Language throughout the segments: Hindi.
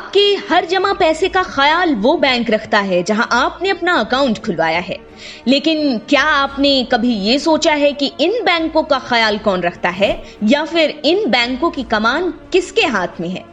आपके हर जमा पैसे का ख्याल वो बैंक रखता है जहां आपने अपना अकाउंट खुलवाया है, लेकिन क्या आपने कभी ये सोचा है कि इन बैंकों का ख्याल कौन रखता है या फिर इन बैंकों की कमान किसके हाथ में है?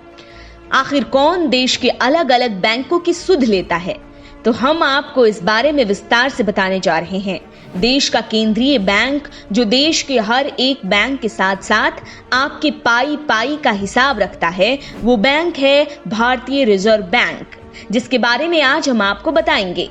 आखिर कौन देश के अलग अलग बैंकों की सुध लेता है? तो हम आपको इस बारे में विस्तार से बताने जा रहे हैं। देश का केंद्रीय बैंक जो देश के हर एक बैंक के साथ साथ आपके पाई पाई का हिसाब रखता है, वो बैंक है भारतीय रिजर्व बैंक, जिसके बारे में आज हम आपको बताएंगे।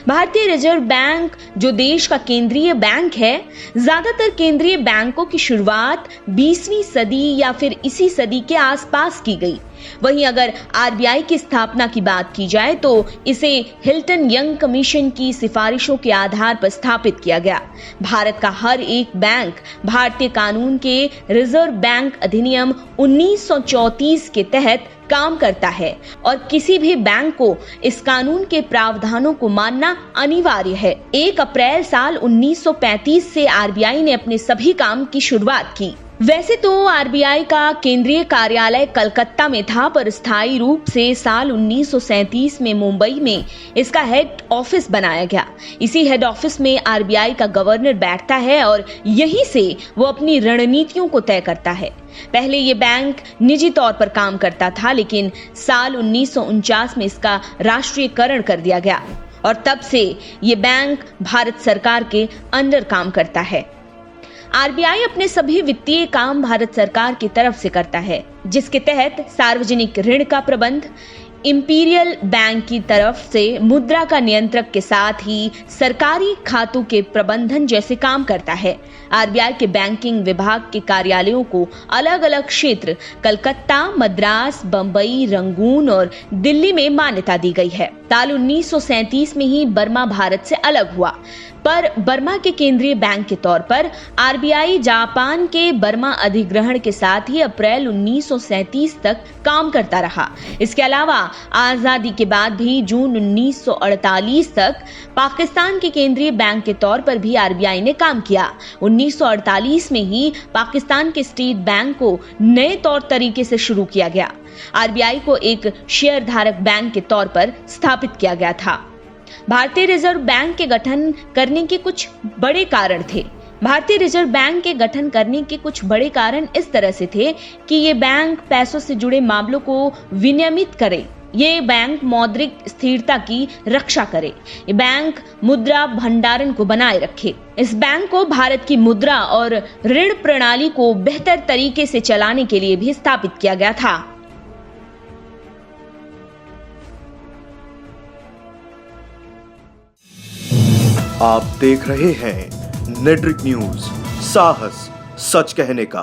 भारतीय रिजर्व बैंक जो देश का केंद्रीय बैंक है, ज्यादातर केंद्रीय बैंकों की शुरुआत 20वीं सदी या फिर इसी सदी के आसपास की गई। वहीं अगर आरबीआई की स्थापना की बात की जाए तो इसे हिल्टन यंग कमीशन की सिफारिशों के आधार पर स्थापित किया गया। भारत का हर एक बैंक भारतीय कानून के रिजर्व बैंक अधिनियम 1934 के तहत काम करता है और किसी भी बैंक को इस कानून के प्रावधानों को मानना अनिवार्य है। 1 अप्रैल साल 1935 से आरबीआई ने अपने सभी काम की शुरुआत की। वैसे तो आरबीआई का केंद्रीय कार्यालय कलकत्ता में था, पर स्थायी रूप से साल 1937 में मुंबई में इसका हेड ऑफिस बनाया गया। इसी हेड ऑफिस में आरबीआई का गवर्नर बैठता है और यहीं से वो अपनी रणनीतियों को तय करता है। पहले ये बैंक निजी तौर पर काम करता था, लेकिन साल 1949 में इसका राष्ट्रीयकरण कर दिया गया और तब से ये बैंक भारत सरकार के अंडर काम करता है। आरबीआई अपने सभी वित्तीय काम भारत सरकार की तरफ से करता है, जिसके तहत सार्वजनिक ऋण का प्रबंध, इंपीरियल बैंक की तरफ से मुद्रा का नियंत्रक के साथ ही सरकारी खातों के प्रबंधन जैसे काम करता है। आरबीआई के बैंकिंग विभाग के कार्यालयों को अलग अलग क्षेत्र कलकत्ता, मद्रास, बंबई, रंगून और दिल्ली में मान्यता दी गई है। साल 1937 में ही बर्मा भारत से अलग हुआ, पर बर्मा के केंद्रीय बैंक के तौर पर आरबीआई जापान के बर्मा अधिग्रहण के साथ ही अप्रैल 1937 तक काम करता रहा। इसके अलावा आजादी के बाद भी जून 1948 तक पाकिस्तान के केंद्रीय बैंक के तौर पर भी आरबीआई ने काम किया। 1948 में ही पाकिस्तान के स्टेट बैंक को नए तौर तरीके से शुरू किया गया। आरबीआई को एक शेयर धारक बैंक के तौर पर स्थापित किया गया था। भारतीय रिजर्व बैंक के गठन करने के कुछ बड़े कारण थे। भारतीय रिजर्व बैंक के गठन करने के कुछ बड़े कारण इस तरह से थे कि ये बैंक पैसों से जुड़े मामलों को विनियमित करे, ये बैंक मौद्रिक स्थिरता की रक्षा करे, ये बैंक मुद्रा भंडारण को बनाए रखे। इस बैंक को भारत की मुद्रा और ऋण प्रणाली को बेहतर तरीके से चलाने के लिए भी स्थापित किया गया था। आप देख रहे हैं नेट्रिक न्यूज, साहस सच कहने का।